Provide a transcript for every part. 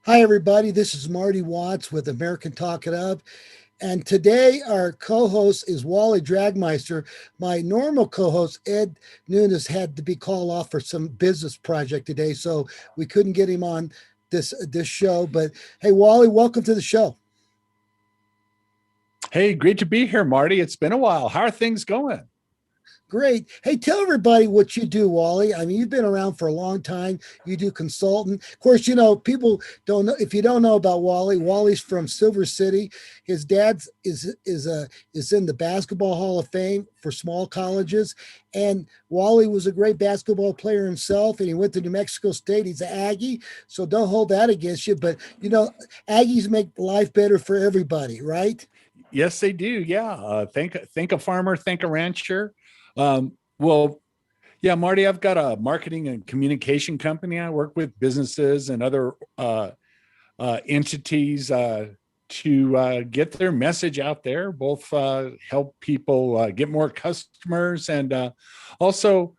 Hi, everybody. This is Marty Watts with American Talk It Up. And today, our co host is Wally Dragmeister. My normal co host, Ed Nunes, had to be called off for some business project today. So we couldn't get him on this show. But hey, Wally, welcome to the show. Hey, great to be here, Marty. It's been a while. How are things going? Great. Hey, tell everybody what you do, Wally. I mean, you've been around for a long time. You do consultant. Of course, people don't know if you don't know about Wally. Wally's from Silver City. His dad's is in the Basketball Hall of Fame for small colleges. And Wally was a great basketball player himself, and he went to New Mexico State. He's an Aggie, so don't hold that against you. But Aggies make life better for everybody, right? Yes, they do. Yeah. Think a farmer, think a rancher. Well, yeah, Marty, I've got a marketing and communication company. I work with businesses and other entities to get their message out there, both help people get more customers and also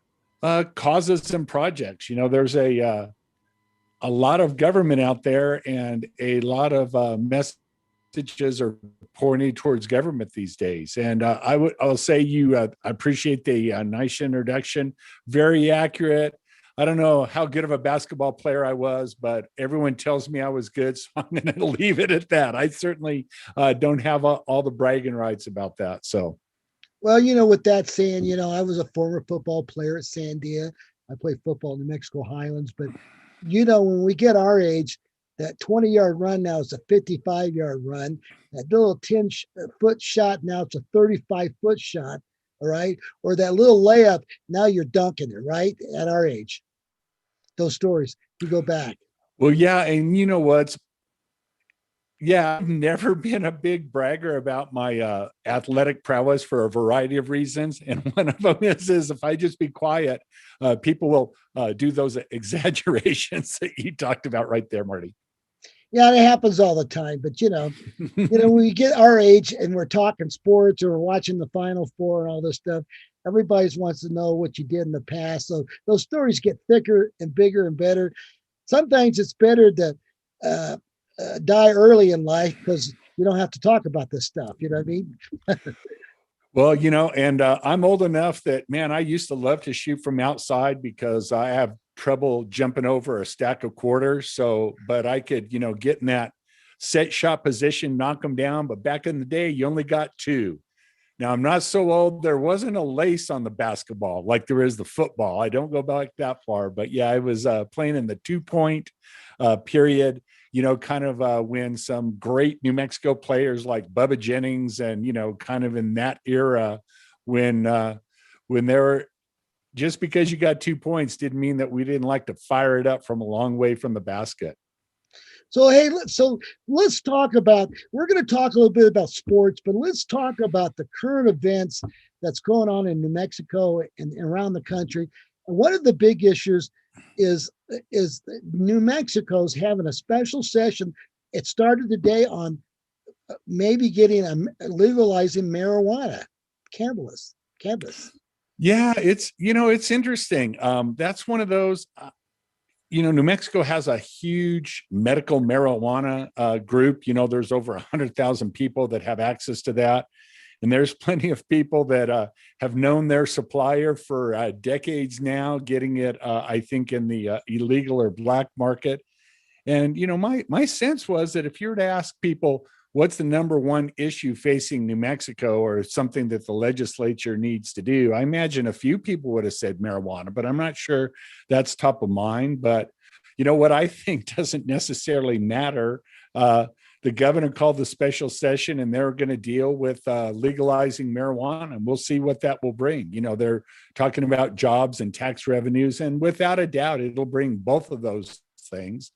causes and projects. There's a lot of government out there and a lot of messages are pointing towards government these days. And I'll say I appreciate the nice introduction, very accurate. I don't know how good of a basketball player I was, but everyone tells me I was good, so I'm going to leave it at that. I certainly don't have all the bragging rights about that. So, Well, with that saying, I was a former football player at Sandia. I played football in New Mexico Highlands, but when we get our age, that 20-yard run now is a 55-yard run. That little 10-foot shot now it's a 35-foot shot. All right. Or that little layup, now you're dunking it, right? At our age. Those stories, you go back. well, yeah. And you know what's Yeah, I've never been a big bragger about my athletic prowess for a variety of reasons. And one of them is if I just be quiet, people will do those exaggerations that you talked about right there, Marty. Yeah, it happens all the time. But when we get our age and we're talking sports or we're watching the Final Four and all this stuff, everybody wants to know what you did in the past. So those stories get thicker and bigger and better. Sometimes it's better to uh, die early in life because you don't have to talk about this stuff. You know what I mean? Well, and I'm old enough that, man, I used to love to shoot from outside because I have trouble jumping over a stack of quarters. So, but I could, get in that set shot position, knock them down. But back in the day, you only got two. Now, I'm not so old. There wasn't a lace on the basketball like there is the football. I don't go back that far, but yeah, I was playing in the 2 point period, kind of when some great New Mexico players like Bubba Jennings and, kind of in that era when they were just because you got 2 points didn't mean that we didn't like to fire it up from a long way from the basket. So hey, let's talk about. We're going to talk a little bit about sports, but let's talk about the current events that's going on in New Mexico and around the country. And one of the big issues is is New Mexico's having a special session. It started today on maybe getting legalizing marijuana, cannabis. Yeah, it's interesting. That's one of those. New Mexico has a huge medical marijuana group. There's over 100,000 people that have access to that. And there's plenty of people that have known their supplier for decades now, getting it, I think, in the illegal or black market. And, my sense was that if you were to ask people, what's the number one issue facing New Mexico or something that the legislature needs to do, I imagine a few people would have said marijuana, but I'm not sure that's top of mind. But what I think doesn't necessarily matter. The governor called the special session and they're going to deal with legalizing marijuana, and we'll see what that will bring. They're talking about jobs and tax revenues, and without a doubt, it'll bring both of those things.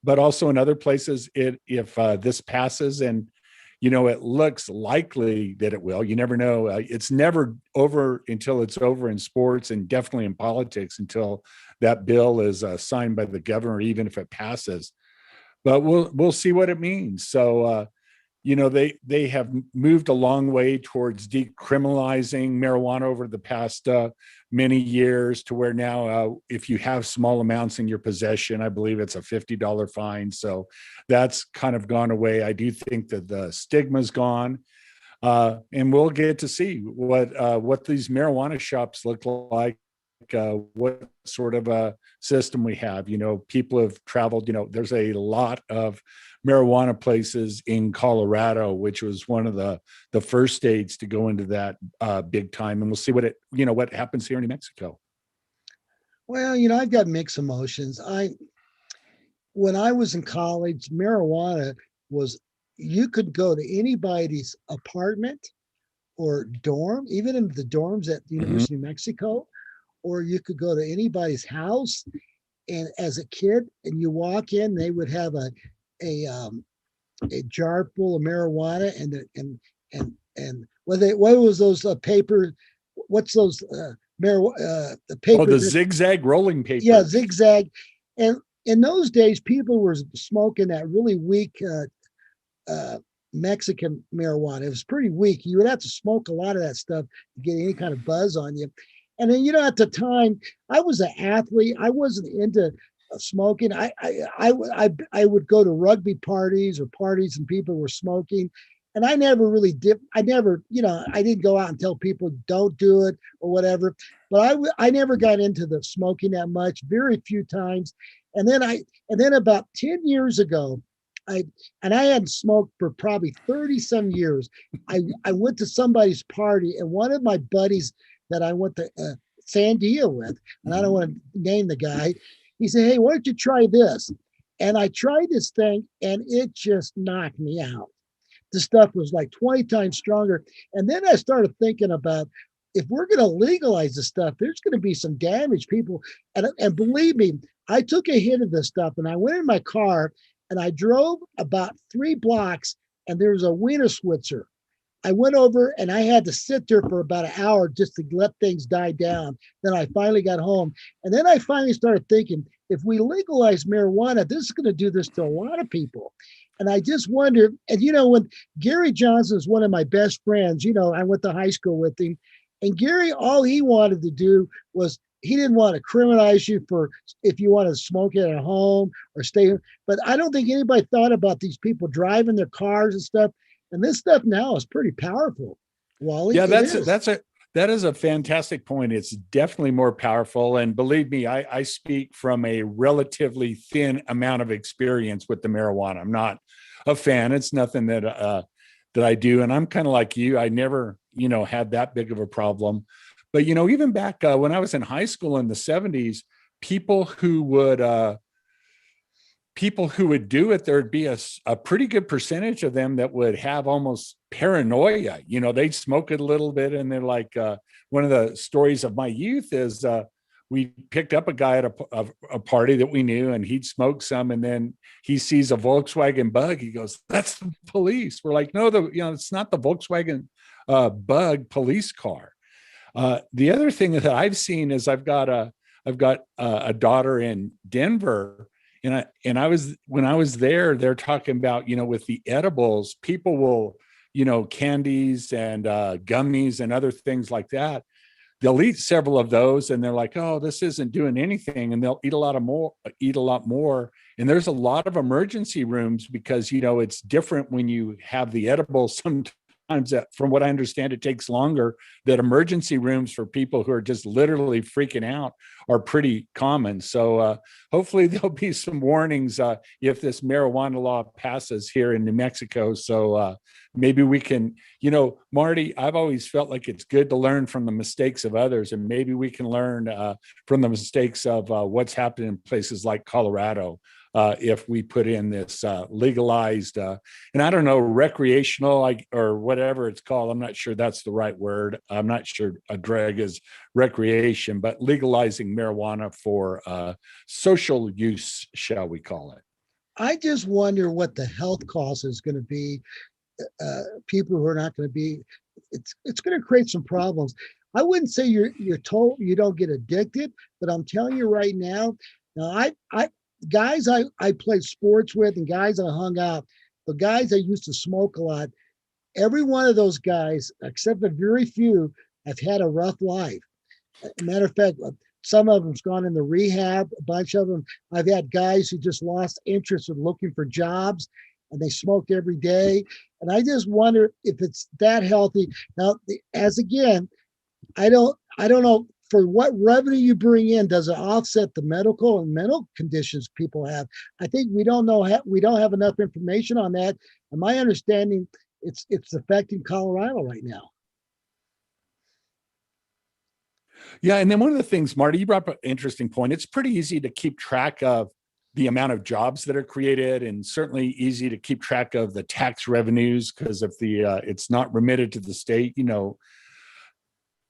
But also in other places, if this passes, and it looks likely that it will. You never know. It's never over until it's over in sports, and definitely in politics until that bill is signed by the governor, even if it passes. But we'll see what it means. So they have moved a long way towards decriminalizing marijuana over the past many years, to where now if you have small amounts in your possession, I believe it's a $50 fine. So that's kind of gone away. I do think that the stigma's gone. And we'll get to see what these marijuana shops look like, what sort of a system we have. People have traveled. There's a lot of marijuana places in Colorado, which was one of the first states to go into that big time. And we'll see what happens here in New Mexico. Well, I've got mixed emotions. When I was in college, marijuana was, you could go to anybody's apartment or dorm, even in the dorms at the Mhm. University of New Mexico, or you could go to anybody's house. And as a kid, and you walk in, they would have a jar full of marijuana, what was those paper? What's those marijuana the Oh, paper? the zigzag rolling Yeah, papers. zigzag. And in those days, people were smoking that really weak Mexican marijuana. It was pretty weak. You would have to smoke a lot of that stuff to get any kind of buzz on you. And then, at the time, I was an athlete. I wasn't into smoking. I would go to rugby parties or parties and people were smoking. And I never really did. I never, I didn't go out and tell people don't do it or whatever. But I never got into the smoking that much, very few times. And then about 10 years ago, I hadn't smoked for probably 30 some years. I went to somebody's party, and one of my buddies that I went to Sandia with, and I don't want to name the guy, he said, "Hey, why don't you try this?" And I tried this thing, and it just knocked me out. The stuff was like 20 times stronger. And then I started thinking about, if we're going to legalize this stuff, there's going to be some damage, people. And believe me, I took a hit of this stuff, and I went in my car and I drove about 3 blocks, and there was a Wiener Switzer. I went over and I had to sit there for about an hour just to let things die down. Then I finally got home. And then I finally started thinking, if we legalize marijuana, this is going to do this to a lot of people. And I just wonder, and when Gary Johnson is one of my best friends, I went to high school with him. And Gary, all he wanted to do was, he didn't want to criminalize you for if you want to smoke it at home or stay. But I don't think anybody thought about these people driving their cars and stuff. And this stuff now is pretty powerful, Wally. Yeah, It is. that is a fantastic point. It's definitely more powerful. And believe me, I speak from a relatively thin amount of experience with the marijuana. I'm not a fan. It's nothing that I do. And I'm kind of like you. I never, had that big of a problem. But, even back when I was in high school in the 70s, people who would do it, there'd be a pretty good percentage of them that would have almost paranoia. They'd smoke it a little bit, and they're like, one of the stories of my youth is we picked up a guy at a party that we knew, and he'd smoked some, and then he sees a Volkswagen Bug. He goes, "That's the police." We're like, "No, it's not the Volkswagen Bug police car." The other thing that I've seen is I've got a daughter in Denver. And I was, when I was there, they're talking about, with the edibles, people will, candies and gummies and other things like that. They'll eat several of those and they're like, "Oh, this isn't doing anything." And they'll eat a lot more. And there's a lot of emergency rooms because, it's different when you have the edibles. Sometimes that, from what I understand, it takes longer. That emergency rooms for people who are just literally freaking out are pretty common. So hopefully there'll be some warnings if this marijuana law passes here in New Mexico. So maybe we can, Marty, I've always felt like it's good to learn from the mistakes of others, and maybe we can learn from the mistakes of what's happened in places like Colorado. If we put in this legalized, and I don't know, recreational or whatever it's called. I'm not sure that's the right word. I'm not sure a drug is recreation, but legalizing marijuana for social use, shall we call it? I just wonder what the health cost is going to be. People who are not going to be, it's going to create some problems. I wouldn't say you're told you don't get addicted, but I'm telling you right now, I guys I played sports with and guys I hung out, the guys that used to smoke a lot, every one of those guys, except for very few, have had a rough life. Matter of fact, some of them's gone into rehab. A bunch of them, I've had guys who just lost interest in looking for jobs, and they smoked every day. And I just wonder if it's that healthy. Now, as again, I don't know for what revenue you bring in, does it offset the medical and mental conditions people have? I think we don't know. We don't have enough information on that. And my understanding, it's affecting Colorado right now. Yeah. And then one of the things, Marty, you brought up an interesting point. It's pretty easy to keep track of the amount of jobs that are created, and certainly easy to keep track of the tax revenues, because if it's not remitted to the state,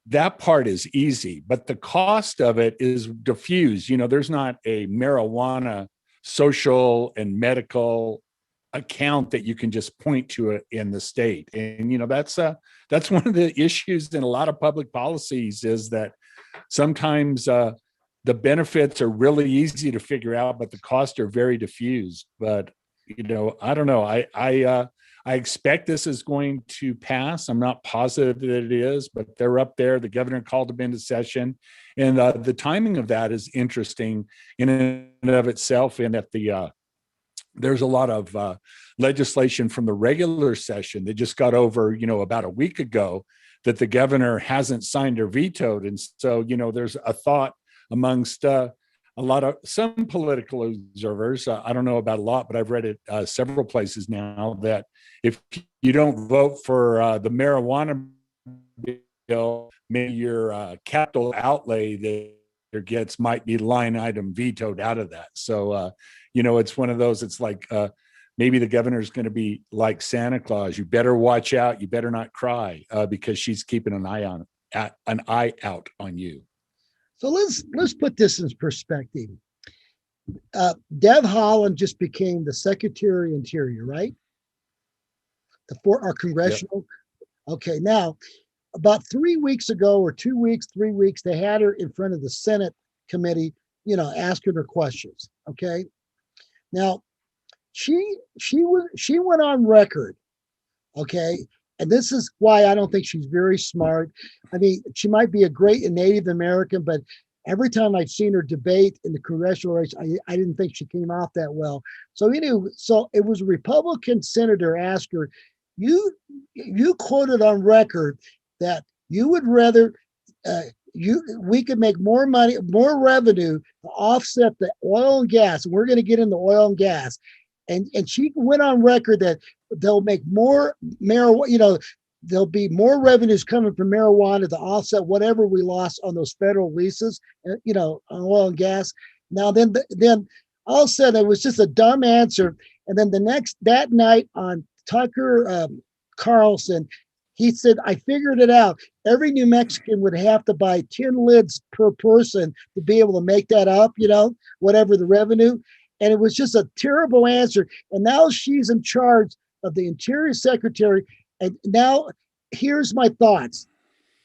that part is easy, but the cost of it is diffused. There's not a marijuana social and medical account that you can just point to it in the state. And that's one of the issues in a lot of public policies, is that sometimes the benefits are really easy to figure out, but the costs are very diffused. But I don't know. I expect this is going to pass. I'm not positive that it is, but they're up there. The governor called them into session, and the timing of that is interesting in and of itself. And that there's a lot of legislation from the regular session that just got over, about a week ago, that the governor hasn't signed or vetoed. And so, there's a thought amongst some political observers, I don't know about a lot, but I've read it several places now, that if you don't vote for the marijuana bill, maybe your capital outlay that gets might be line item vetoed out of that. So, it's one of those, it's like maybe the governor's going to be like Santa Claus. You better watch out. You better not cry because she's keeping an eye out on you. So let's put this in perspective. Deb Haaland just became the Secretary of Interior, right? For our congressional. Yep. Okay, now about 3 weeks ago, or 2 weeks, 3 weeks, they had her in front of the Senate committee, asking her questions. Okay, now she went on record. Okay, and this is why I don't think she's very smart. I mean, she might be a great Native American, but every time I've seen her debate in the congressional race, I didn't think she came out that well. So so it was a Republican senator asked her, you quoted on record that you would rather we could make more money, more revenue to offset the oil and gas. We're going to get into oil and gas. And she went on record that they'll make more marijuana, there'll be more revenues coming from marijuana to offset whatever we lost on those federal leases, on oil and gas. Now, then all of a sudden it was just a dumb answer. And then that night on Tucker Carlson, he said, I figured it out. Every New Mexican would have to buy 10 lids per person to be able to make that up, whatever the revenue. And it was just a terrible answer. And now she's in charge of the Interior Secretary. And now here's my thoughts.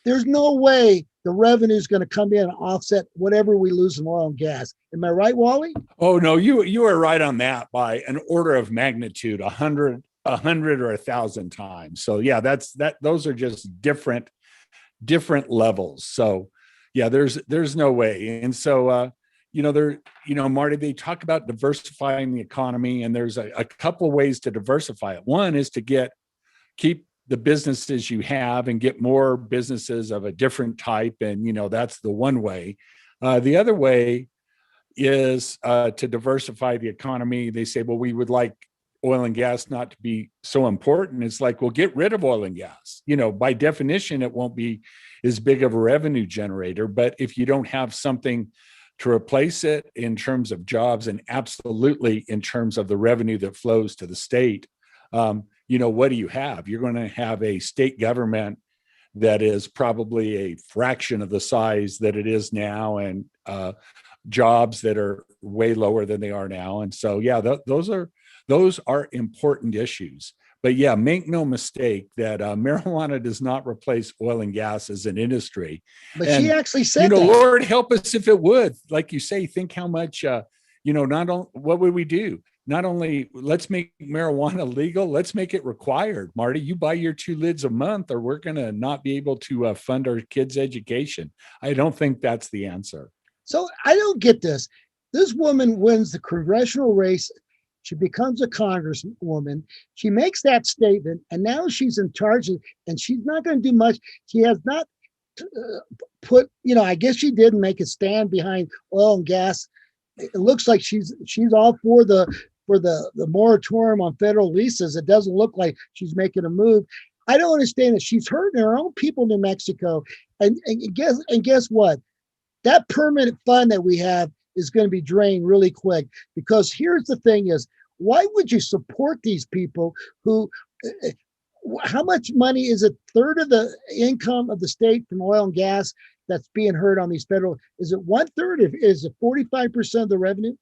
There's no way the revenue is going to come in and offset whatever we lose in oil and gas. Am I right, Wally? Oh, no, you are right on that by an order of magnitude, 100 or 1,000 times. So yeah, those are just different levels. So yeah, there's no way. And so, Marty, they talk about diversifying the economy, and there's a couple of ways to diversify it. One is to keep the businesses you have and get more businesses of a different type. And, that's the one way. The other way is to diversify the economy. They say, well, we would like oil and gas not to be so important. It's like, well, get rid of oil and gas. By definition, it won't be as big of a revenue generator. But if you don't have something to replace it in terms of jobs, and absolutely in terms of the revenue that flows to the state, what do you have? You're going to have a state government that is probably a fraction of the size that it is now, and jobs that are way lower than they are now. And so, yeah, those are important issues. But yeah, make no mistake that marijuana does not replace oil and gas as an industry. But she actually said that. Lord help us if it would. Like you say, think how much, what would we do? not only let's make marijuana legal, let's make it required. Marty, you buy your 2 lids a month, or we're going to not be able to fund our kids' education. I don't think that's the answer. So I don't get this. This woman wins the congressional race. She becomes a congresswoman. She makes that statement, and now she's in charge, and she's not going to do much. She has not put, I guess she did make a stand behind oil and gas. It looks like she's all for the moratorium on federal leases. It doesn't look like she's making a move. I don't understand that she's hurting her own people in New Mexico. And guess what? That permanent fund that we have is going to be drained really quick, because here's the thing is, why would you support these people who, how much money is a third of the income of the state from oil and gas that's being heard on these federal? Is it 1/3? Is it 45% of the revenue?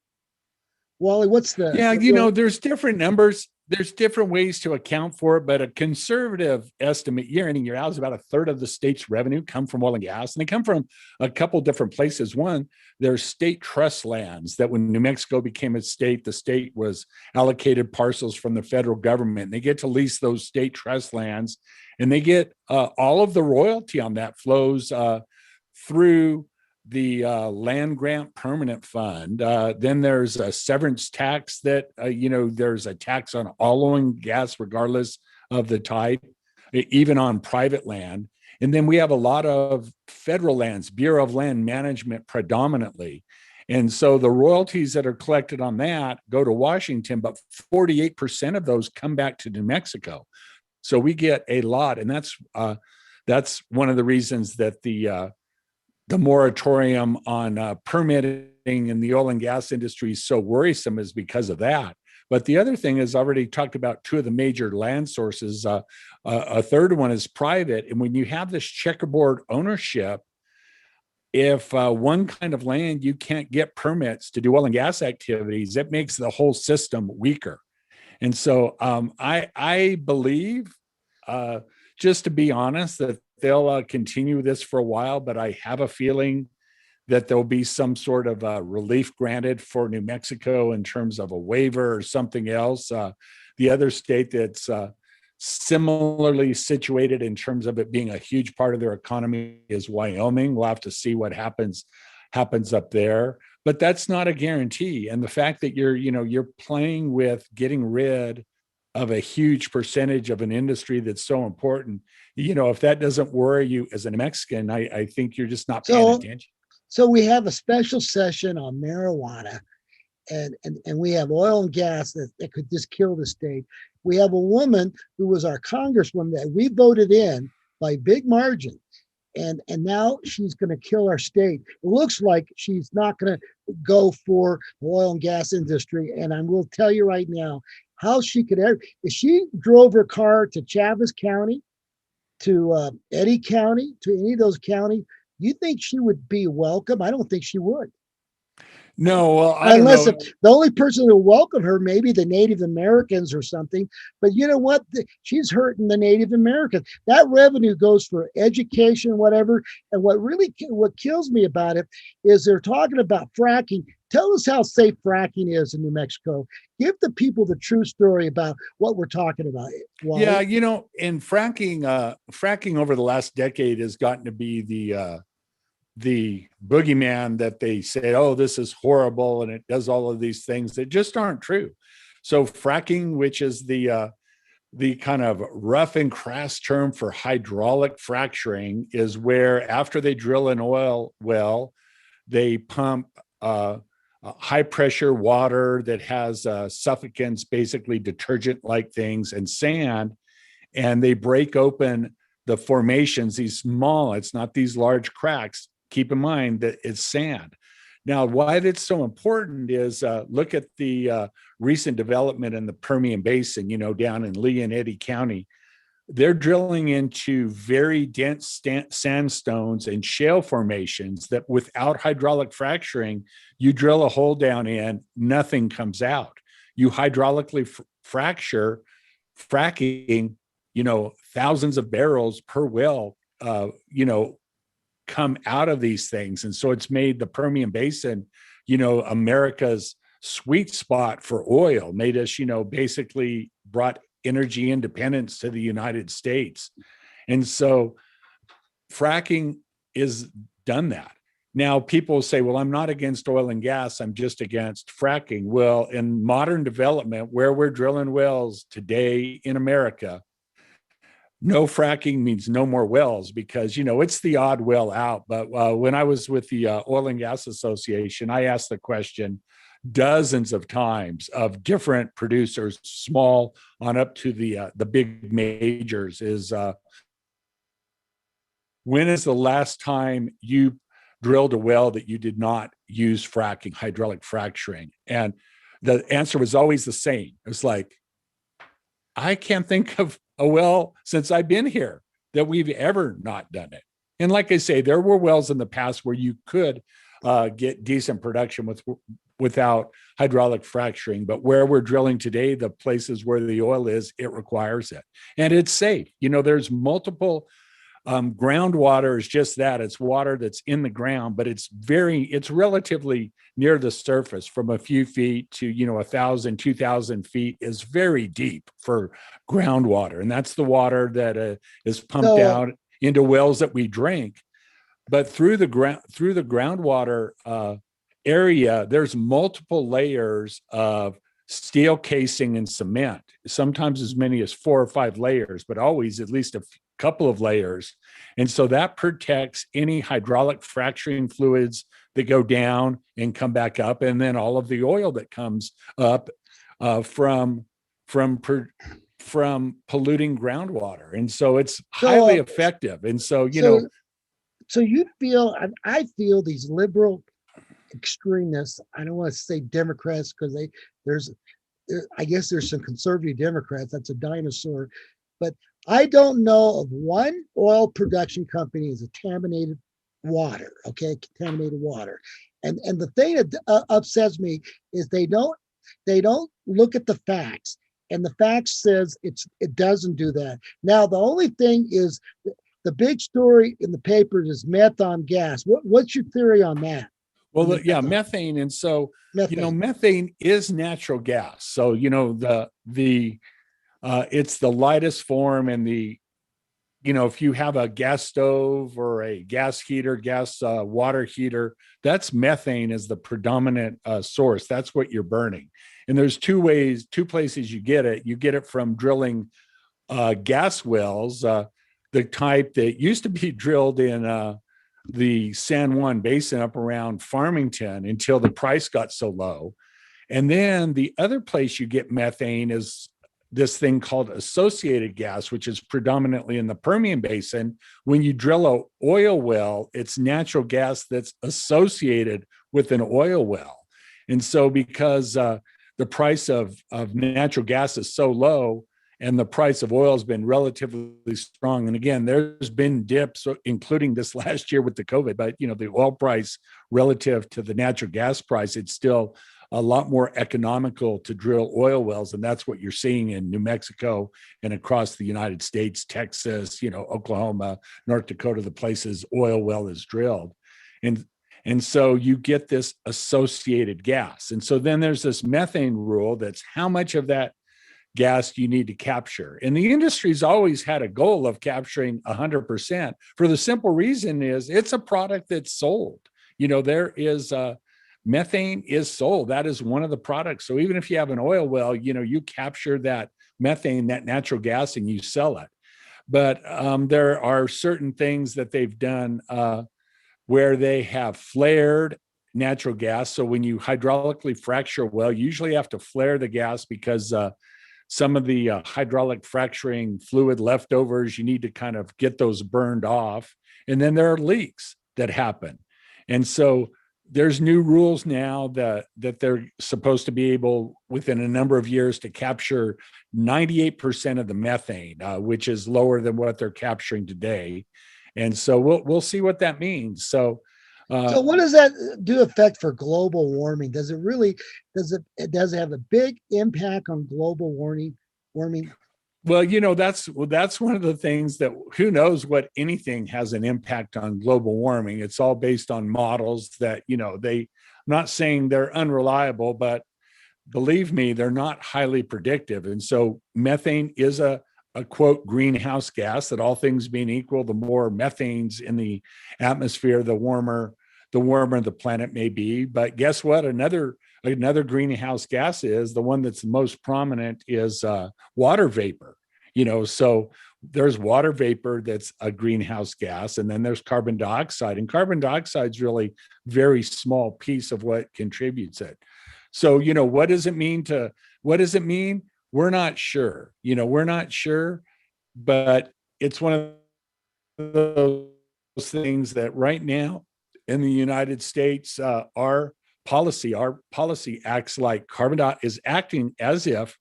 Wally, what's the? Yeah, there's different numbers. There's different ways to account for it, but a conservative estimate year in and year out is about 1/3 of the state's revenue come from oil and gas, and they come from a couple different places. One, there's state trust lands that when New Mexico became a state, the state was allocated parcels from the federal government. And they get to lease those state trust lands, and they get all of the royalty on that flows through the land grant permanent fund. Then there's a severance tax that, there's a tax on all oil and gas, regardless of the type, even on private land. And then we have a lot of federal lands, Bureau of Land Management predominantly. And so the royalties that are collected on that go to Washington, but 48% of those come back to New Mexico. So we get a lot. And that's one of the reasons that the moratorium on permitting in the oil and gas industry is so worrisome, is because of that. But the other thing is, I already talked about two of the major land sources. A third one is private. And when you have this checkerboard ownership, if one kind of land you can't get permits to do oil and gas activities, it makes the whole system weaker. And so I believe, just to be honest, that they'll continue this for a while, but I have a feeling that there'll be some sort of relief granted for New Mexico in terms of a waiver or something else. The other state that's similarly situated in terms of it being a huge part of their economy is Wyoming. We'll have to see what happens up there, but that's not a guarantee. And the fact that you're playing with getting rid of a huge percentage of an industry that's so important, if that doesn't worry you as a Mexican, I think you're just not paying attention. So we have a special session on marijuana, and we have oil and gas that could just kill the state. We have a woman who was our congresswoman that we voted in by big margin, and now she's going to kill our state. It looks like she's not going to go for the oil and gas industry. And I will tell you right now how she could ever, if she drove her car to Chaves County, to Eddy County, to any of those counties, you think she would be welcome? I don't think she would. No, well, I don't know. The only person who welcome her, maybe the Native Americans or something. But you know what? She's hurting the Native Americans. That revenue goes for education, whatever. And what kills me about it is they're talking about fracking. Tell us how safe fracking is in New Mexico. Give the people the true story about what we're talking about. Wally. Yeah, in fracking over the last decade has gotten to be the boogeyman that they say, oh, this is horrible and it does all of these things that just aren't true. So fracking, which is the kind of rough and crass term for hydraulic fracturing, is where after they drill an oil well, they pump high pressure water that has suffocants, basically detergent like things, and sand, and they break open the formations, these small, it's not these large cracks. Keep in mind that it's sand. Now, why that's so important is look at the recent development in the Permian Basin, down in Lee and Eddy County. They're drilling into very dense sandstones and shale formations that without hydraulic fracturing, you drill a hole down in, nothing comes out. You hydraulically fracture, fracking, thousands of barrels per well, come out of these things. And so it's made the Permian Basin, America's sweet spot for oil, made us, basically brought energy independence to the United States. And so fracking is done that. Now, people say, well, I'm not against oil and gas, I'm just against fracking. Well, in modern development, where we're drilling wells today in America, no fracking means no more wells, because it's the odd well out. But when I was with the Oil and Gas Association, I asked the question dozens of times of different producers, small on up to the big majors, is when is the last time you drilled a well that you did not use fracking, hydraulic fracturing? And the answer was always the same. It's like, I can't think of a well since I've been here that we've ever not done it. And like I say, there were wells in the past where you could get decent production without hydraulic fracturing, but where we're drilling today, the places where the oil is, it requires it, and it's safe. There's multiple. Groundwater is just that. It's water that's in the ground, but it's relatively near the surface. From a few feet to 1,000, 2,000 feet is very deep for groundwater, and that's the water that is pumped out into wells that we drink. But through the groundwater area, there's multiple layers of steel casing and cement, sometimes as many as 4 or 5 layers, but always at least a couple of layers. And so that protects any hydraulic fracturing fluids that go down and come back up, and then all of the oil that comes up from polluting groundwater. And so it's highly effective. And so you feel, I feel these liberal extremists, I don't want to say Democrats, because I guess there's some conservative Democrats, that's a dinosaur, but I don't know of one oil production company is contaminated water, contaminated water. And the thing that upsets me is they don't look at the facts, and the facts says it doesn't do that. Now, the only thing is the big story in the papers is methane gas. What's your theory on that? Well, yeah, methane. And so, methane is natural gas. So, it's the lightest form, and if you have a gas stove or a gas heater, water heater, that's methane is the predominant source. That's what you're burning. And there's two places you get it. You get it from drilling gas wells, the type that used to be drilled in the San Juan Basin up around Farmington until the price got so low. And then the other place you get methane is this thing called associated gas, which is predominantly in the Permian Basin. When you drill an oil well, it's natural gas that's associated with an oil well. And so because the price of natural gas is so low, and the price of oil has been relatively strong. And again, there's been dips, including this last year with the COVID, but the oil price relative to the natural gas price, it's still a lot more economical to drill oil wells. And that's what you're seeing in New Mexico and across the United States, Texas, Oklahoma, North Dakota, the places oil well is drilled. And so you get this associated gas. And so then there's this methane rule that's how much of that gas you need to capture. And the industry's always had a goal of capturing 100%, for the simple reason is it's a product that's sold. There is methane is sold. That is one of the products. So even if you have an oil well, you capture that methane, that natural gas, and you sell it. But there are certain things that they've done where they have flared natural gas. So when you hydraulically fracture a well, you usually have to flare the gas because some of the hydraulic fracturing fluid leftovers, you need to kind of get those burned off. And then there are leaks that happen. And so there's new rules now that they're supposed to be able, within a number of years, to capture 98% of the methane, which is lower than what they're capturing today. And so we'll see what that means. So what does that do affect for global warming? Does it have a big impact on global warming? Well, that's one of the things that who knows what anything has an impact on global warming. It's all based on models that, not saying they're unreliable, but believe me, they're not highly predictive. And so methane is a quote greenhouse gas that, all things being equal, the more methane's in the atmosphere, the warmer the planet may be. But guess what? Another greenhouse gas is the one that's the most prominent is water vapor. So there's water vapor that's a greenhouse gas, and then there's carbon dioxide, and carbon dioxide is really very small piece of what contributes it. So what does it mean? We're not sure. We're not sure, but it's one of those things that right now in the United States, our policy acts like is acting as if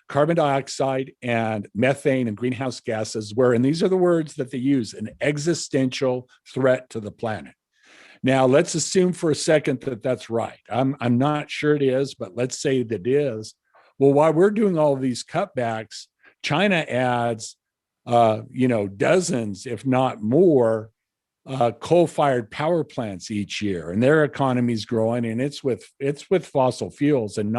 carbon dioxide and methane and greenhouse gases were, and these are the words that they use, an existential threat to the planet. Now, let's assume for a second that that's right. I'm not sure it is, but let's say that it is. Well, while we're doing all of these cutbacks, China adds, dozens, if not more, coal-fired power plants each year, and their economy is growing, and it's with fossil fuels, and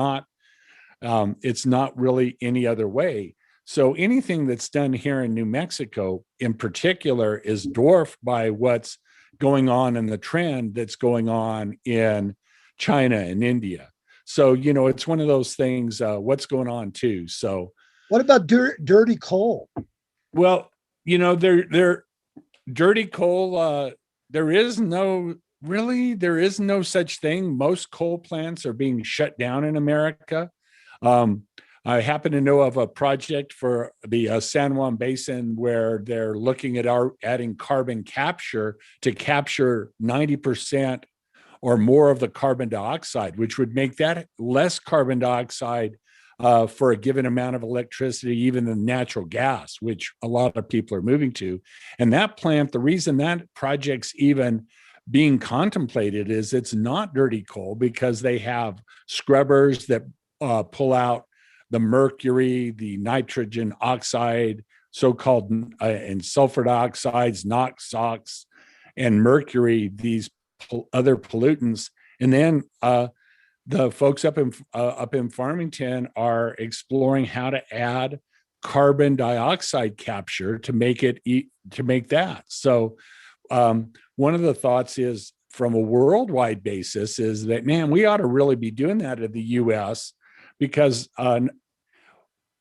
it's not really any other way. So anything that's done here in New Mexico, in particular, is dwarfed by what's going on in the trend that's going on in China and India. So, it's one of those things, what's going on too. So what about dirty coal? Well, they're dirty coal. There is no such thing. Most coal plants are being shut down in America. I happen to know of a project for the San Juan Basin where they're looking at adding carbon capture to capture 90% or more of the carbon dioxide, which would make that less carbon dioxide for a given amount of electricity, even the natural gas, which a lot of people are moving to. And that plant, the reason that project's even being contemplated is it's not dirty coal, because they have scrubbers that pull out the mercury, the nitrogen oxide, so-called and sulfur dioxides, NOx, and mercury, these other pollutants. And then the folks up in Farmington are exploring how to add carbon dioxide capture to make that. So one of the thoughts is, from a worldwide basis, is that, man, we ought to really be doing that in the U.S. because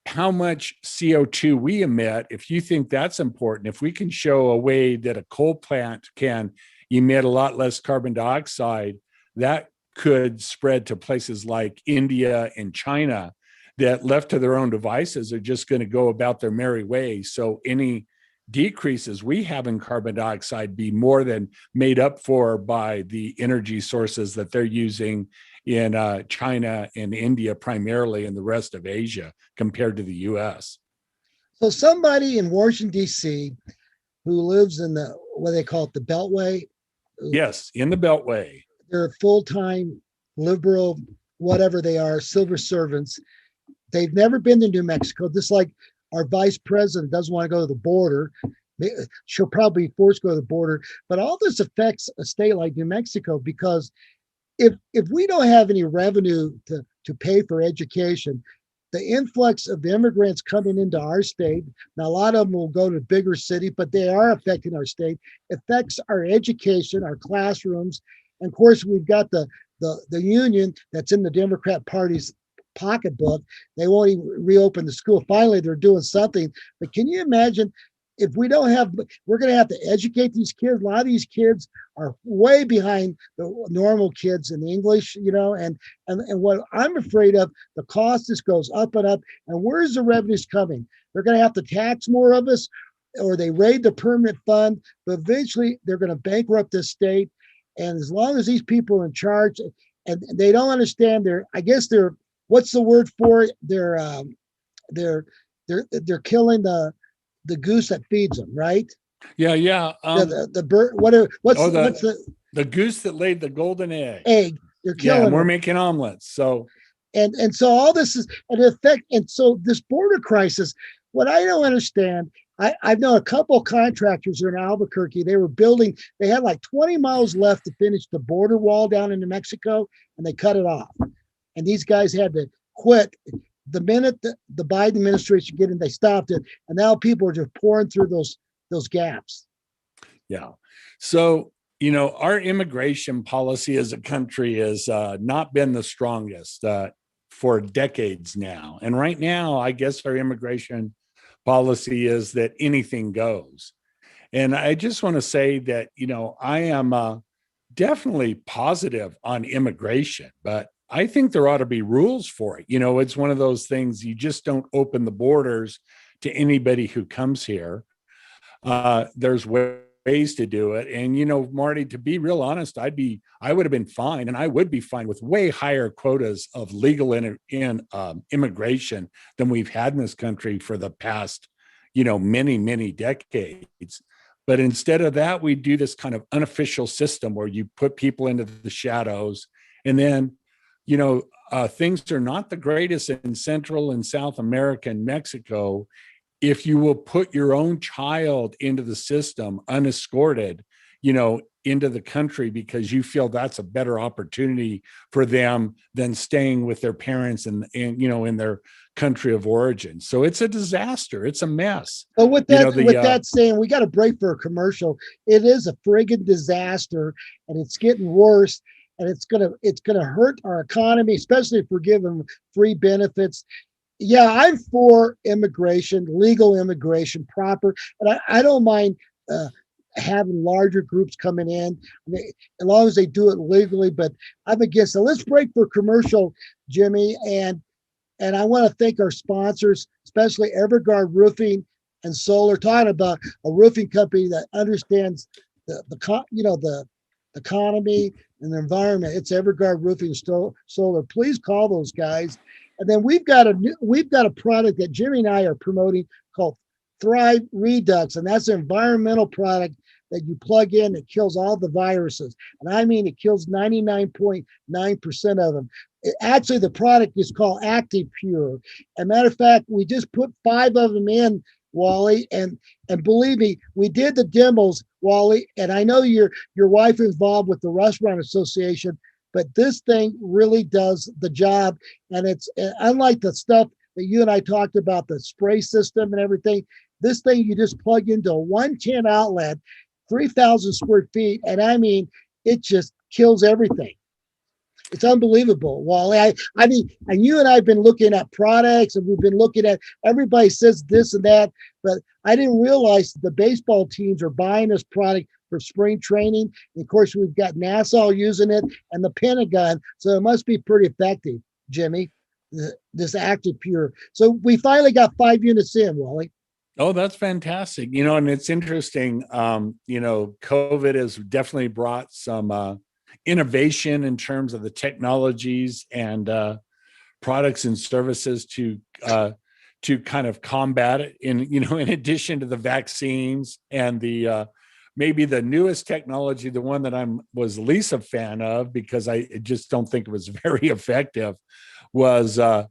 how much CO2 we emit, if you think that's important, if we can show a way that a coal plant can emit a lot less carbon dioxide, that could spread to places like India and China that, left to their own devices, are just going to go about their merry way. So any decreases we have in carbon dioxide be more than made up for by the energy sources that they're using in China and India primarily, and the rest of Asia compared to the US. So somebody in Washington, D.C., who lives in what they call it, the Beltway. Yes, in the Beltway. They're full-time liberal, whatever they are, civil servants. They've never been to New Mexico, just like our vice president doesn't want to go to the border. She'll probably be forced to go to the border. But all this affects a state like New Mexico, because if we don't have any revenue to pay for education, the influx of the immigrants coming into our state, now a lot of them will go to bigger city, but they are affecting our state, affects our education, our classrooms. And of course, we've got the union that's in the Democrat Party's pocketbook. They won't even reopen the school. Finally, they're doing something. But can you imagine if we don't have, we're going to have to educate these kids. A lot of these kids are way behind the normal kids in English, and what I'm afraid of, the cost just goes up and up. And where's the revenues coming? They're going to have to tax more of us, or they raid the permanent fund, but eventually they're going to bankrupt this state. And as long as these people are in charge, and they don't understand what's the word for it? They're killing the goose that feeds them, right? Yeah. The bird. The goose that laid the golden egg? They're killing. Yeah, we're them. making omelets. So and so all this is an effect. And so this border crisis. What I don't understand I've known a couple of contractors here in Albuquerque. They were building, they had like 20 miles left to finish the border wall down in New Mexico, and they cut it off. And these guys had to quit the minute the Biden administration get in, they stopped it. And now people are just pouring through those gaps. Yeah. So, our immigration policy as a country has not been the strongest for decades now. And right now, I guess our immigration policy is that anything goes. And I just want to say that, I am definitely positive on immigration, but I think there ought to be rules for it. It's one of those things, you just don't open the borders to anybody who comes here. There's ways to do it. And, Marty, to be real honest, I would have been fine, and I would be fine with way higher quotas of legal immigration than we've had in this country for the past, many, many decades. But instead of that, we do this kind of unofficial system where you put people into the shadows, and then, things are not the greatest in Central and South America and Mexico. If you will put your own child into the system unescorted, into the country because you feel that's a better opportunity for them than staying with their parents and in their country of origin. So it's a disaster. It's a mess. But with that saying, we got to break for a commercial. It is a friggin' disaster, and it's getting worse. And it's gonna hurt our economy, especially if we're giving free benefits. Yeah, I'm for immigration, legal immigration, proper, and I don't mind having larger groups coming in, as long as they do it legally. But I'm against it. Let's break for commercial, Jimmy, and I want to thank our sponsors, especially Everguard Roofing and Solar. Talking about a roofing company that understands the economy and the environment. It's Everguard Roofing Solar. Please call those guys. And then we've got a product that Jimmy and I are promoting called Thrive Redux, and that's an environmental product that you plug in that kills all the viruses. And I mean, it kills 99.9% of them. Actually, the product is called Active Pure. As a matter of fact, we just put 5 of them in, Wally, and believe me, we did the demos, Wally, and I know your wife is involved with the Restaurant Association, but this thing really does the job. And it's unlike the stuff that you and I talked about, the spray system and everything. This thing you just plug into a 110 outlet, 3,000 square feet, and I mean, it just kills everything. It's unbelievable, Wally. I mean, and you and I have been looking at products, and we've been looking at, everybody says this and that, but I didn't realize the baseball teams are buying this product for spring training. And of course, we've got Nassau using it and the Pentagon, so it must be pretty effective, Jimmy, this Active Pure. So we finally got 5 units in, Wally. Oh, that's fantastic. And it's interesting. COVID has definitely brought some innovation in terms of the technologies and products and services to kind of combat it. In addition to the vaccines and the maybe the newest technology, the one that was least a fan of because I just don't think it was very effective, was the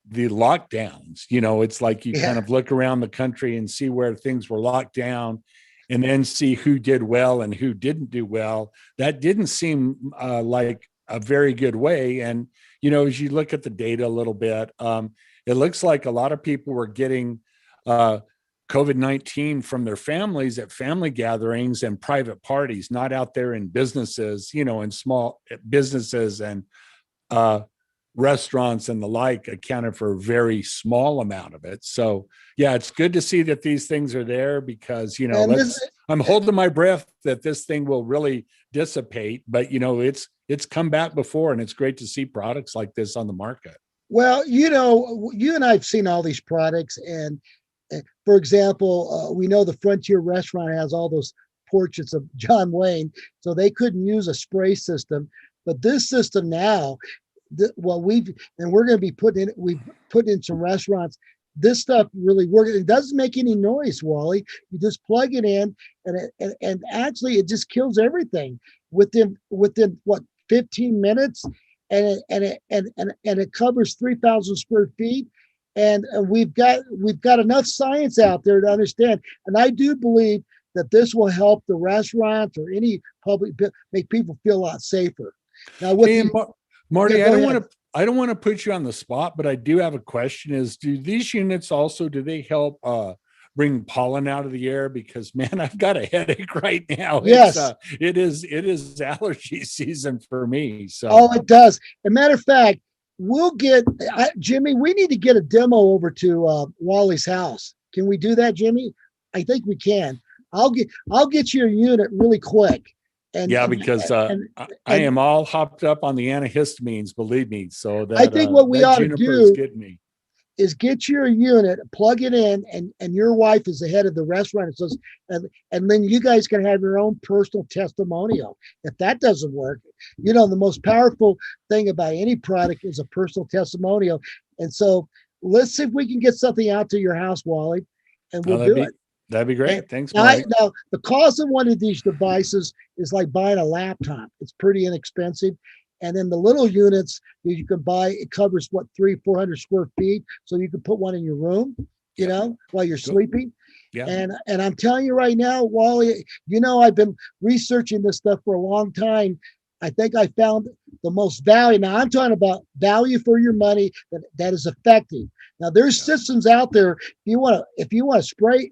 lockdowns. It's like you kind of look around the country and see where things were locked down, and then see who did well and who didn't do well. That didn't seem like a very good way. And, as you look at the data a little bit, it looks like a lot of people were getting COVID-19 from their families at family gatherings and private parties, not out there in businesses, in small businesses and restaurants and the like accounted for a very small amount of it. So yeah, it's good to see that these things are there because, I'm holding my breath that this thing will really dissipate, but it's come back before, and it's great to see products like this on the market. Well, you and I've seen all these products, and for example, we know the Frontier Restaurant has all those portraits of John Wayne, so they couldn't use a spray system. But this system now, we're going to be we put in some restaurants. This stuff really works. It doesn't make any noise, Wally. You just plug it in, and actually it just kills everything within what, 15 minutes, and it covers 3,000 square feet. and we've got enough science out there to understand. And I do believe that this will help the restaurants or any public make people feel a lot safer. Now, with Hey, the Marty, yeah, go ahead. I don't want to put you on the spot, but I do have a question: is do these units also do they help bring pollen out of the air? Because man, I've got a headache right now. Yes. It is allergy season for me. So Oh, it does. As a matter of fact, we'll get Jimmy. We need to get a demo over to Wally's house. Can we do that, Jimmy? I think we can. I'll get you a unit really quick. And yeah, and because and I and am all hopped up on the antihistamines, believe me. So I think what we that ought to juniper is do getting me. is get your unit, plug it in, and your wife is the head of the restaurant. It says, and then you guys can have your own personal testimonial. If that doesn't work, the most powerful thing about any product is a personal testimonial. And so let's see if we can get something out to your house, Wally, and Oh, we'll do it. that'd be And great. Thanks, Marty. now the cost of one of these devices is like buying a laptop. It's pretty inexpensive. And then the little units that you can buy, it covers what 300-400 square feet. So you can put one in your room, Yep. while you're Go. sleeping. Yeah. And I'm telling you right now, Wally, I've been researching this stuff for a long time. I think I found the most value. Now I'm talking about value for your money that is effective. Now there's systems out there. If you want to spray,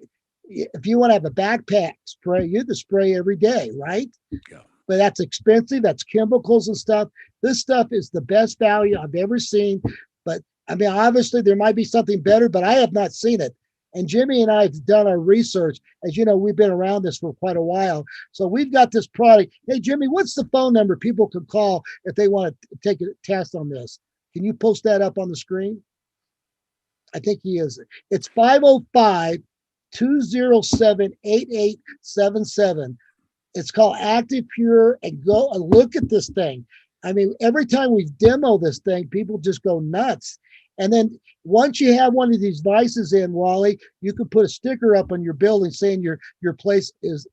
if you want to have a backpack spray, you can spray every day, right? Yeah. But that's expensive. That's chemicals and stuff. This stuff is the best value I've ever seen. But I mean, obviously there might be something better, but I have not seen it. And Jimmy and I have done our research. As you know, we've been around this for quite a while. So we've got this product. Hey, Jimmy, what's the phone number people can call if they want to take a test on this? Can you post that up on the screen? I think he is. It's 505-207-8877. It's called Active Pure, and go and look at this thing. I mean, every time we demo this thing, people just go nuts. And then once you have one of these devices in, Wally, you can put a sticker up on your building saying your place is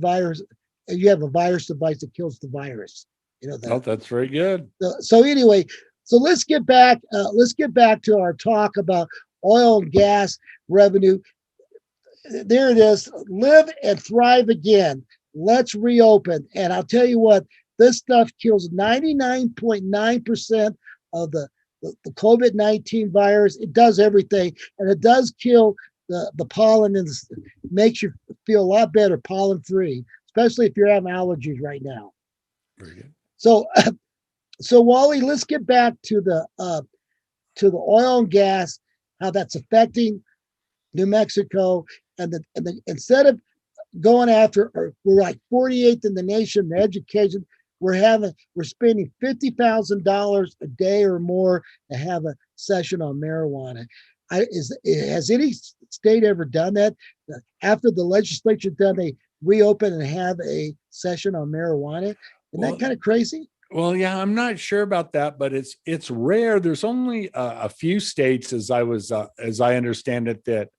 virus. And you have a virus device that kills the virus. Oh, that's very good. So anyway, so let's get back. Let's get back to our talk about oil and gas revenue. There it is. Live and thrive again. Let's reopen. And I'll tell you what, this stuff kills 99.9% of the COVID-19 virus. It does everything. And it does kill the pollen and makes you feel a lot better pollen free, especially if you're having allergies right now. Very good. So, Wally, let's get back to the oil and gas, how that's affecting New Mexico, and instead of going after, we're like 48th in the nation in education. We're spending $50,000 a day or more to have a session on marijuana. Has any state ever done that? After the legislature done, they reopen and have a session on marijuana. Isn't that kind of crazy? Well, yeah, I'm not sure about that, but it's rare. There's only a few states, as I understand it, that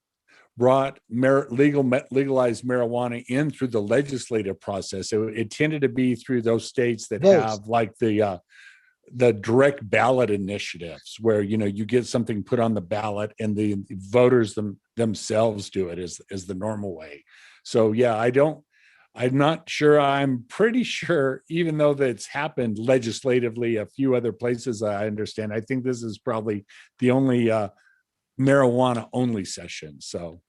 brought legalized marijuana in through the legislative process. It tended to be through those states that have like the direct ballot initiatives, where you get something put on the ballot and the voters themselves do it as the normal way. So yeah, I'm not sure. I'm pretty sure, even though that's happened legislatively a few other places, I understand. I think this is probably the only marijuana only session. So,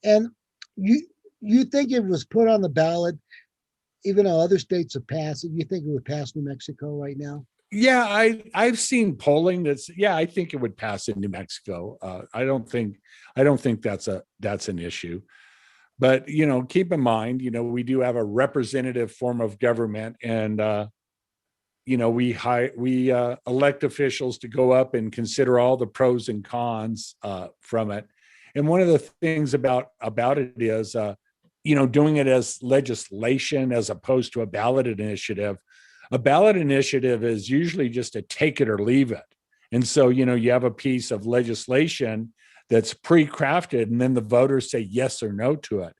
and you think it was put on the ballot, even though other states have passed it, you think it would pass New Mexico right now? Yeah, I've seen polling I think it would pass in New Mexico. I don't think that's an issue. But keep in mind, we do have a representative form of government, and we elect officials to go up and consider all the pros and cons from it. And one of the things about it is, doing it as legislation as opposed to a ballot initiative. A ballot initiative is usually just a take it or leave it. And so, you have a piece of legislation that's pre-crafted, and then the voters say yes or no to it.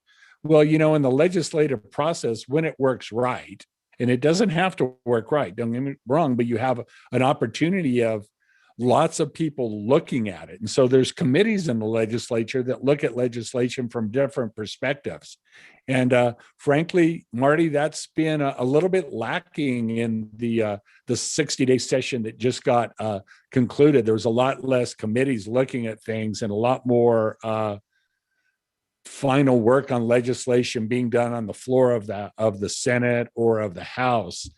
Well, in the legislative process, when it works right, and it doesn't have to work right, don't get me wrong, but you have an opportunity of lots of people looking at it. And so there's committees in the legislature that look at legislation from different perspectives. And frankly, Marty, that's been a little bit lacking in the 60-day session that just got concluded. There was a lot less committees looking at things and a lot more final work on legislation being done on the floor of the Senate or of the House.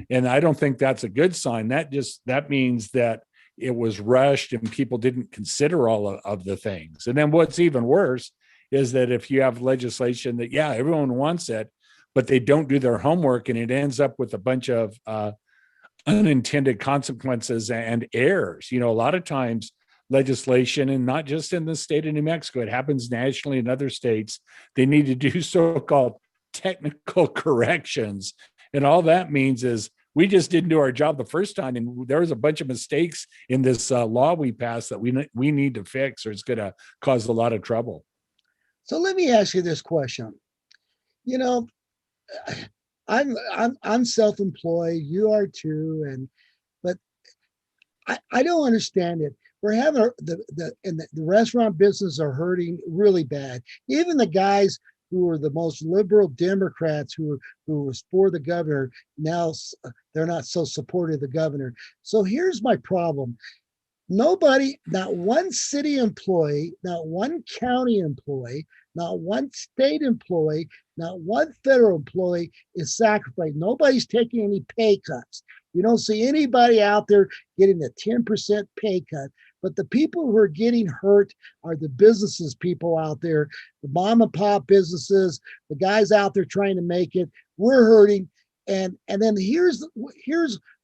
And I don't think that's a good sign. That means that it was rushed and people didn't consider all of the things. And then what's even worse is that if you have legislation that, yeah, everyone wants it, but they don't do their homework and it ends up with a bunch of unintended consequences and errors. A lot of times legislation, and not just in the state of New Mexico, it happens nationally in other states, they need to do so-called technical corrections. And all that means is we just didn't do our job the first time. And there was a bunch of mistakes in this law we passed that we need to fix, or it's going to cause a lot of trouble. So let me ask you this question. You know, I'm self-employed. You are too, but I don't understand it. We're having the restaurant business are hurting really bad. Even the guys who are the most liberal Democrats who was for the governor, now they're not so supportive of the governor. So here's my problem. Nobody, not one city employee, not one county employee, not one state employee, not one federal employee is sacrificed. Nobody's taking any pay cuts. You don't see anybody out there getting a 10% pay cut. But the people who are getting hurt are the businesses people out there, the mom and pop businesses, the guys out there trying to make it. We're hurting. And then here's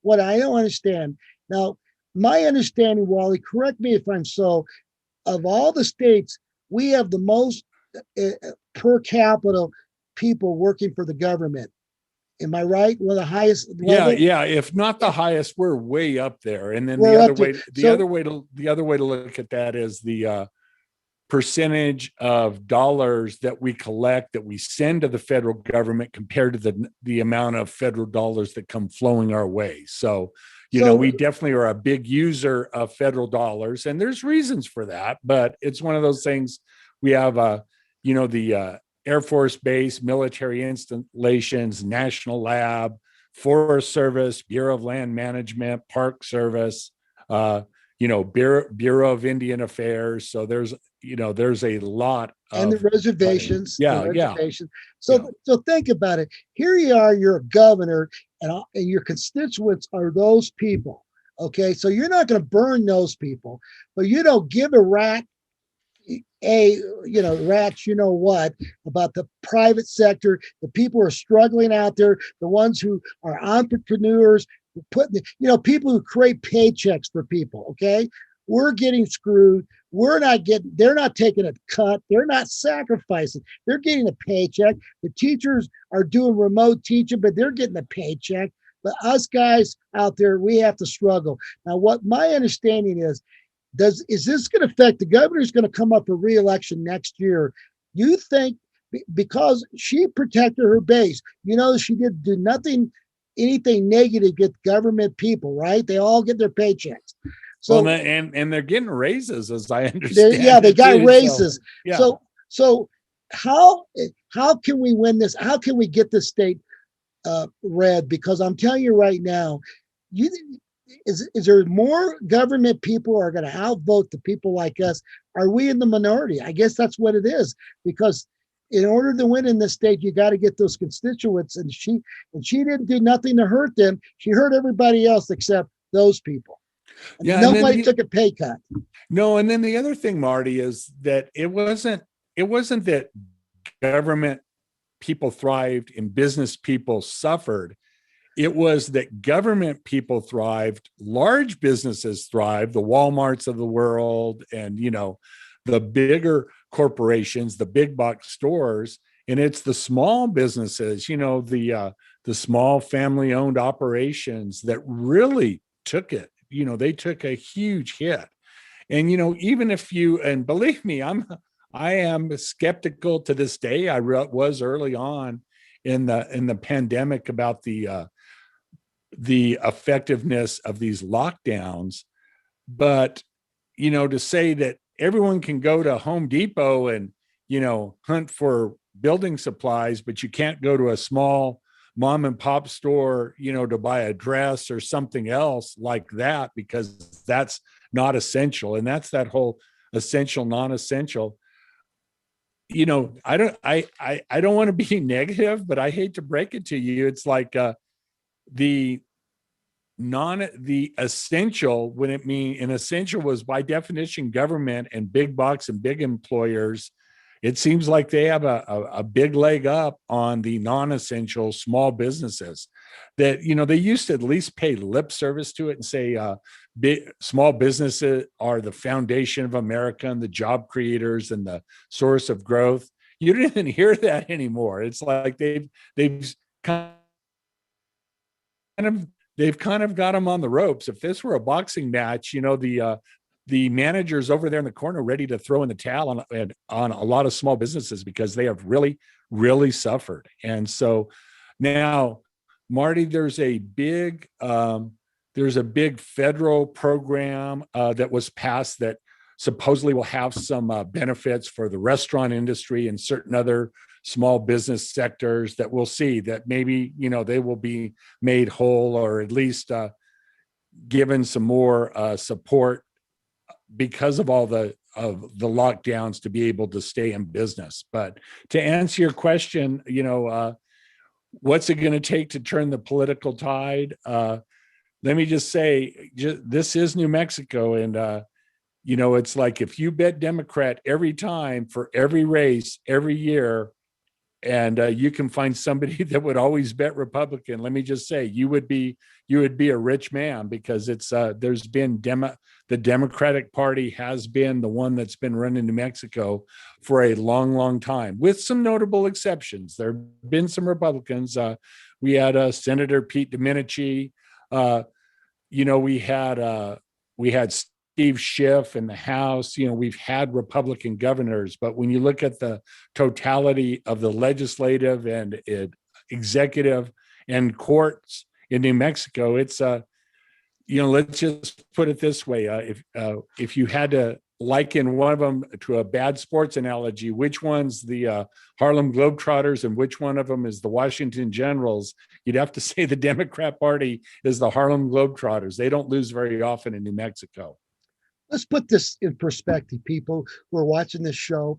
what I don't understand. Now, my understanding, Wally, correct me if I'm so, of all the states, we have the most per capita people working for the government. Am I right? One of the highest level? Yeah. If not the highest, we're way up there. And then the other way to look at that is the percentage of dollars that we collect that we send to the federal government compared to the amount of federal dollars that come flowing our way. So we definitely are a big user of federal dollars, and there's reasons for that, but it's one of those things. We have the Air Force Base, military installations, National Lab, Forest Service, Bureau of Land Management, Park Service, Bureau of Indian Affairs. So there's a lot and the reservations. Reservations. So think about it. Here you are, you're a governor, and your constituents are those people. Okay, so you're not going to burn those people, but you don't give a rat rats, about the private sector, the people who are struggling out there, the ones who are entrepreneurs, people who create paychecks for people. Okay, we're getting screwed. They're not taking a cut. They're not sacrificing. They're getting a paycheck. The teachers are doing remote teaching, but they're getting a paycheck. But us guys out there, we have to struggle. Now, what my understanding is this going to affect the governor's going to come up for re-election next year? You think because she protected her base, she did do anything negative get government people, right? They all get their paychecks. So and they're getting raises, as I understand. They got raises. So how can we win this? How can we get the state red? Because I'm telling you right now, is there more government people who are going to outvote the people like us? Are we in the minority? I guess that's what it is, because in order to win in this state, you got to get those constituents. And she didn't do nothing to hurt them. She hurt everybody else except those people. Yeah, nobody took a pay cut. No, and then the other thing, Marty, is that it wasn't that government people thrived and business people suffered. It was that government people thrived, large businesses thrived, the Walmarts of the world, and the bigger corporations, the big box stores, and it's the small businesses, the small family-owned operations that really took it. They took a huge hit. And even if and believe me, I am skeptical to this day. I was early on in the pandemic about the effectiveness of these lockdowns, But, to say that everyone can go to Home Depot and, hunt for building supplies, but you can't go to a small mom and pop store, to buy a dress or something else like that, because that's not essential. And that's that whole essential, non-essential. I don't want to be negative, but I hate to break it to you. It's like the the essential, when it mean an essential was by definition government and big bucks and big employers. It seems like they have a big leg up on the non-essential small businesses that, they used to at least pay lip service to it and say, big small businesses are the foundation of America and the job creators and the source of growth. You don't even hear that anymore. It's like they've kind of they've kind of got them on the ropes. If this were a boxing match, the managers over there in the corner ready to throw in the towel on a lot of small businesses because they have really, really suffered. And so now, Marty, there's a big federal program that was passed that supposedly will have some benefits for the restaurant industry and certain other small business sectors that we'll see that maybe, they will be made whole or at least given some more support because of all the lockdowns to be able to stay in business. But to answer your question, what's it going to take to turn the political tide? Let me just say, this is New Mexico. And, it's like if you bet Democrat every time for every race, every year, and you can find somebody that would always bet Republican, let me just say, you would be a rich man, because it's there's been the Democratic Party has been the one that's been running New Mexico for a long, long time, with some notable exceptions. There have been some Republicans. We had Senator Pete Domenici. We had Steve Schiff in the House. We've had Republican governors, but when you look at the totality of the legislative and executive and courts in New Mexico, it's let's just put it this way: if you had to liken one of them to a bad sports analogy, which one's the Harlem Globetrotters and which one of them is the Washington Generals? You'd have to say the Democrat Party is the Harlem Globetrotters. They don't lose very often in New Mexico. Let's put this in perspective, people who are watching this show.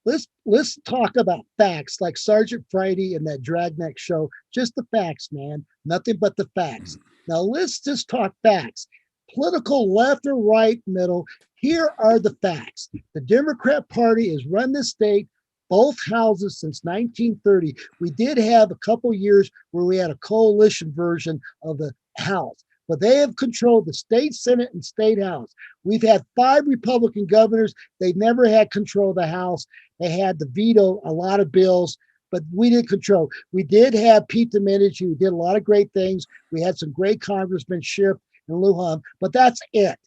Let's talk about facts, like Sergeant Friday and that Dragnet show. Just the facts, man. Nothing but the facts. Now let's just talk facts. Political left or right, middle. Here are the facts. The Democrat Party has run the state, both houses, since 1930. We did have a couple years where we had a coalition version of the House, but they have controlled the state Senate and state House. We've had 5 Republican governors. They've never had control of the House. They had to veto a lot of bills, but we didn't control. We did have Pete Domenici, who did a lot of great things. We had some great congressmen, Schiff and Lujan, but that's it.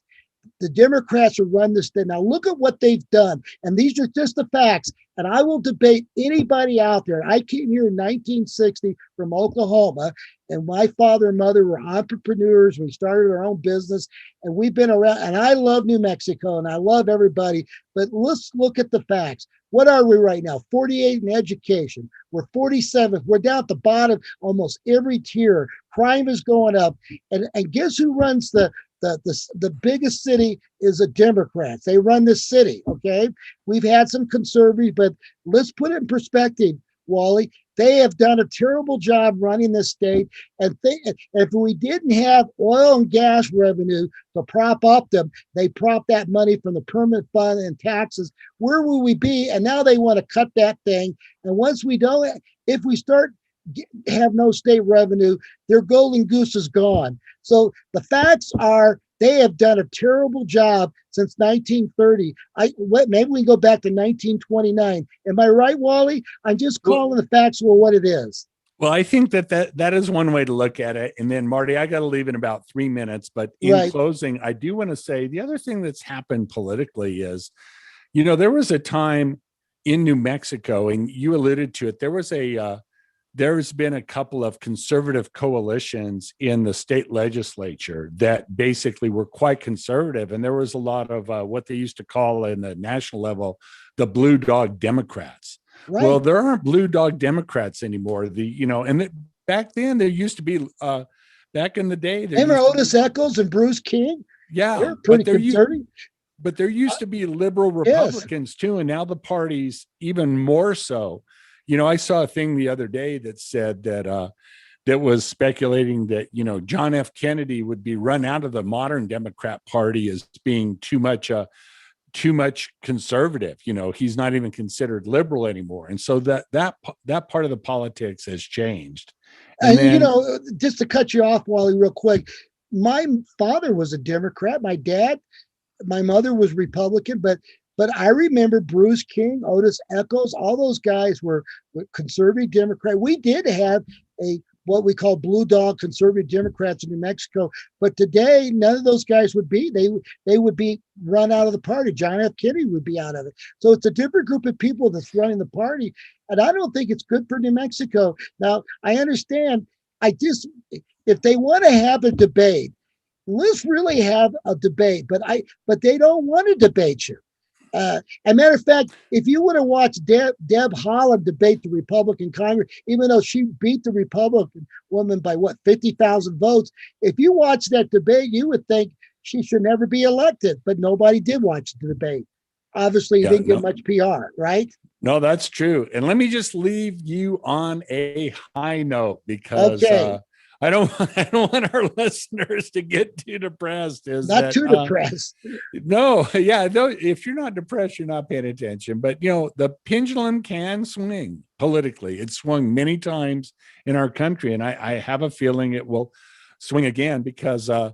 The Democrats have run this thing. Now look at what they've done. And these are just the facts. And I will debate anybody out there. I came here in 1960 from Oklahoma, and my father and mother were entrepreneurs. We started our own business, and we've been around. And I love New Mexico, and I love everybody. But let's look at the facts. What are we right now? 48 in education. We're 47th. We're down at the bottom almost every tier. Crime is going up. And guess who runs the biggest city is the Democrats. They run this city, okay? We've had some conservatives, but let's put it in perspective, Wally. They have done a terrible job running this state. And if we didn't have oil and gas revenue to prop up them, they prop that money from the permanent fund and taxes, where will we be? And now they want to cut that thing. And once we don't, if we start have no state revenue, their golden goose is gone. So the facts are they have done a terrible job since 1930. Maybe we can go back to 1929. Am I right, Wally? I'm just calling the facts for what it is. Well, I think that is one way to look at it. And then, Marty, I got to leave in about 3 minutes. But in closing, I do want to say the other thing that's happened politically is, there was a time in New Mexico, and you alluded to it, there was there's been a couple of conservative coalitions in the state legislature that basically were quite conservative. And there was a lot of what they used to call in the national level, the blue dog Democrats. Right. Well, there aren't blue dog Democrats anymore. Back then there used to be, back in the day, Remember Otis Eccles and Bruce King? Yeah. They're pretty conservative. But there used to be liberal Republicans too, and now the party's even more so. I saw a thing the other day that said that was speculating that John F. Kennedy would be run out of the modern Democrat Party as being too much conservative. He's not even considered liberal anymore, and so that part of the politics has changed. And then, just to cut you off, Wally, real quick, my father was a Democrat. My mother was Republican, but I remember Bruce King, Otis Eccles, all those guys were conservative Democrat. We did have what we call blue dog conservative Democrats in New Mexico, but today none of those guys would be. They would be run out of the party. John F. Kennedy would be out of it. So it's a different group of people that's running the party, and I don't think it's good for New Mexico. Now I understand. If they want to have a debate, let's really have a debate, but they don't want to debate you. As a matter of fact, if you would have watched Deb Haaland debate the Republican Congress, even though she beat the Republican woman by 50,000 votes, if you watch that debate, you would think she should never be elected, but nobody did watch the debate. Obviously, you didn't get much PR, right? No, that's true. And let me just leave you on a high note, because I don't want our listeners to get too depressed. Too depressed. No, yeah. If you're not depressed, you're not paying attention. But the pendulum can swing politically. It's swung many times in our country, and I have a feeling it will swing again, because it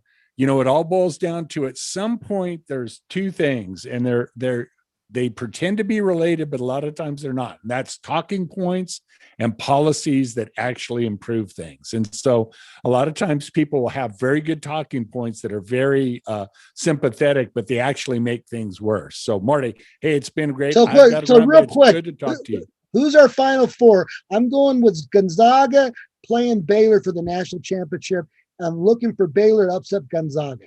all boils down to, at some point there's two things, and they pretend to be related, but a lot of times they're not. And that's talking points and policies that actually improve things. And so a lot of times people will have very good talking points that are very sympathetic, but they actually make things worse. So Marty, hey, it's been great. So real quick, good to talk to you. Who's our final four? I'm going with Gonzaga playing Baylor for the national championship. I'm looking for Baylor to upset Gonzaga.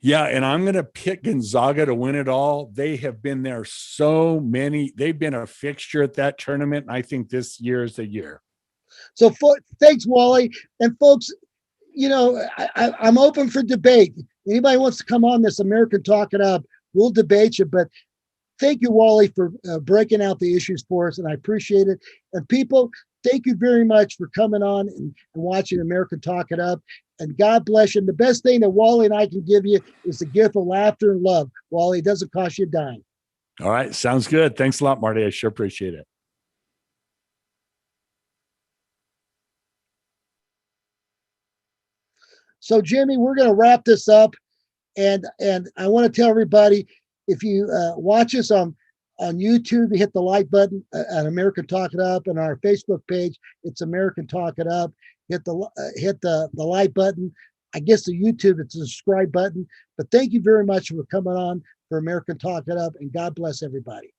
Yeah, and I'm going to pick Gonzaga to win it all. They have been there they've been a fixture at that tournament, and I think this year is the year. So thanks, Wally. And folks, I'm open for debate. Anybody wants to come on this American Talk It Up, we'll debate you. But thank you, Wally, for breaking out the issues for us, and I appreciate it. And people, thank you very much for coming on and watching American Talk It Up. And God bless you. And the best thing that Wally and I can give you is the gift of laughter and love. Wally, it doesn't cost you a dime. All right. Sounds good. Thanks a lot, Marty. I sure appreciate it. So, Jimmy, we're going to wrap this up. And I want to tell everybody, if you watch us on YouTube, you hit the like button at American Talk It Up, and our Facebook page, it's American Talk It Up. Hit the like button. I guess the YouTube, it's a subscribe button. But thank you very much for coming on for American Talk It Up, and God bless everybody.